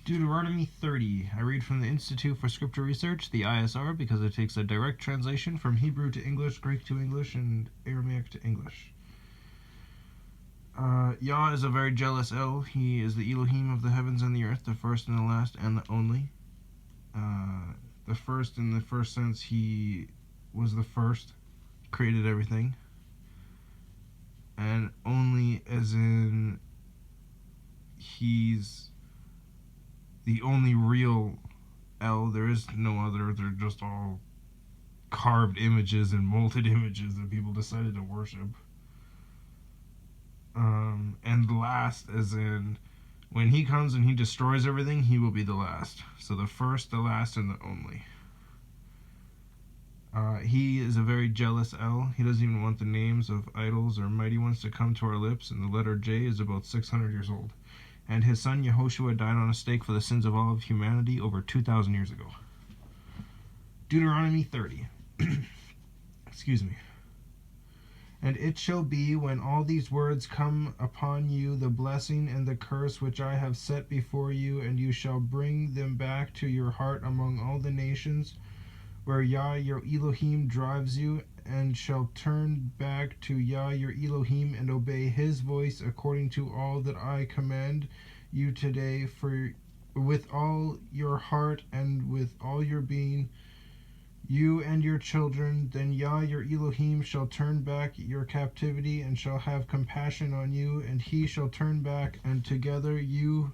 Deuteronomy 30. I read from the Institute for Scripture Research, the ISR, because it takes a direct translation from Hebrew to English, Greek to English, and Aramaic to English. Yah is a very jealous El. He is the Elohim of the heavens and the earth, the first and the last and the only. The first in the first sense, he was the first, created everything. And only as in he's the only real El. There is no other. They're just all carved images and molded images that people decided to worship. And last as in when he comes and he destroys everything, he will be the last. So the first, the last, and the only. He is a very jealous El. He doesn't even want the names of idols or mighty ones to come to our lips, and the letter J is about 600 years old. And his son Yehoshua died on a stake for the sins of all of humanity over 2,000 years ago. Deuteronomy 30. Excuse me. And it shall be, when all these words come upon you, the blessing and the curse which I have set before you, and you shall bring them back to your heart among all the nations, where Yah your Elohim drives you, and shall turn back to Yah your Elohim and obey his voice according to all that I command you today, for with all your heart and with all your being, you and your children. Then Yah your Elohim shall turn back your captivity and shall have compassion on you, and he shall turn back and gather you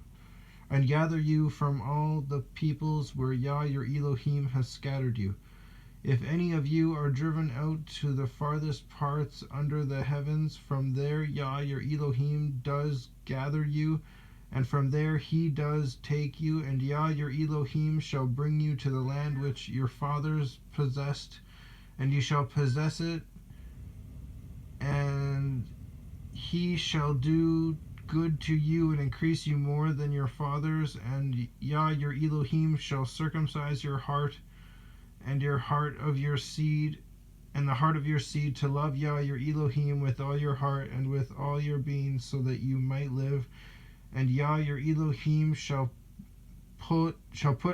from all the peoples where Yah your Elohim has scattered you. If any of you are driven out to the farthest parts under the heavens, from there Yah your Elohim does gather you, and from there he does take you, and Yah your Elohim shall bring you to the land which your fathers possessed, and you shall possess it, and he shall do good to you and increase you more than your fathers, and Yah your Elohim shall circumcise your heart and your heart of your seed, and the heart of your seed, to love Yah your Elohim with all your heart and with all your being, so that you might live. And Yah your Elohim shall put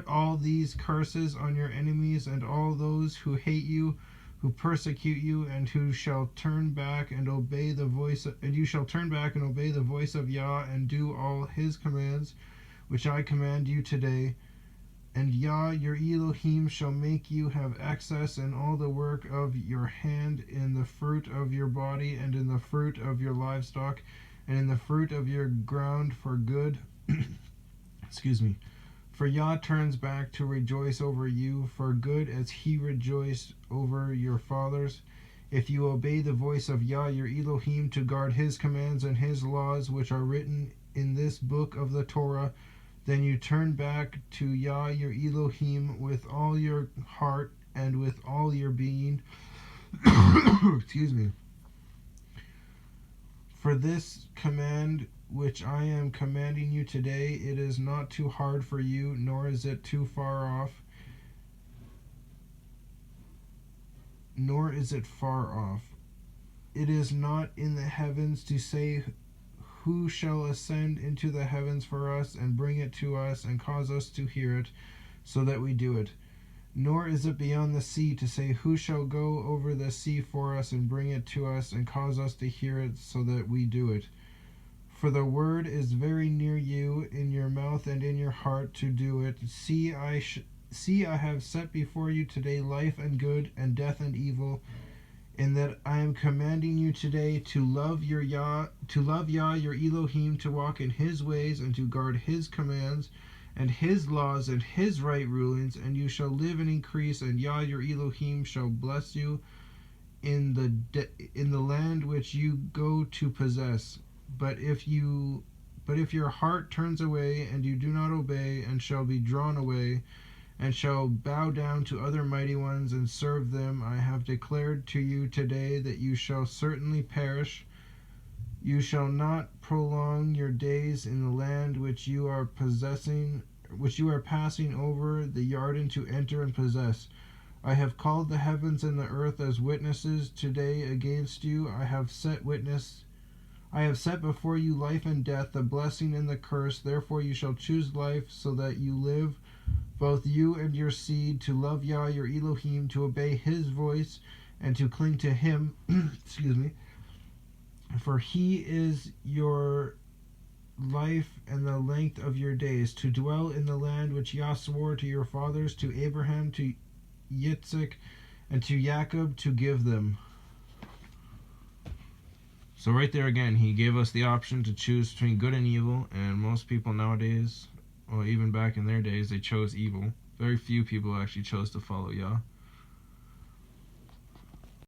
all these curses on your enemies and all those who hate you, who persecute you, and who shall turn back and obey the voice of Yah, and do all his commands which I command you today. And Yah your Elohim shall make you have access in all the work of your hand, in the fruit of your body, and in the fruit of your livestock, and in the fruit of your ground for good. Excuse me. For Yah turns back to rejoice over you for good, as he rejoiced over your fathers, if you obey the voice of Yah your Elohim, to guard his commands and his laws which are written in this book of the Torah. Then you turn back to Yah your Elohim with all your heart and with all your being. Excuse me. For this command which I am commanding you today, it is not too hard for you, nor is it too far off, nor is it far off. It is not in the heavens to say, who shall ascend into the heavens for us and bring it to us and cause us to hear it, so that we do it. Nor is it beyond the sea to say, who shall go over the sea for us and bring it to us and cause us to hear it, so that we do it. For the word is very near you, in your mouth and in your heart, to do it. See, I have set before you today life and good, and death and evil, in that I am commanding you today to love Yah your Elohim, to walk in his ways, and to guard his commands and his laws and his right rulings, and you shall live and increase, and Yah your Elohim shall bless you in the land which you go to possess. But if your heart turns away, and you do not obey, and shall be drawn away, and shall bow down to other mighty ones and serve them, I have declared to you today that you shall certainly perish. You shall not prolong your days in the land which you are passing over the Jordan to enter and possess. I have called the heavens and the earth as witnesses today against you. I have set witness I have set before you life and death, the blessing and the curse. Therefore you shall choose life, so that you live, both you and your seed, to love Yah your Elohim, to obey his voice, and to cling to him. Excuse me. For he is your life and the length of your days, to dwell in the land which Yah swore to your fathers, to Abraham, to Yitzchak, and to Jacob, to give them. So right there again, he gave us the option to choose between good and evil, and most people nowadays, or even back in their days, they chose evil. Very few people actually chose to follow Yah.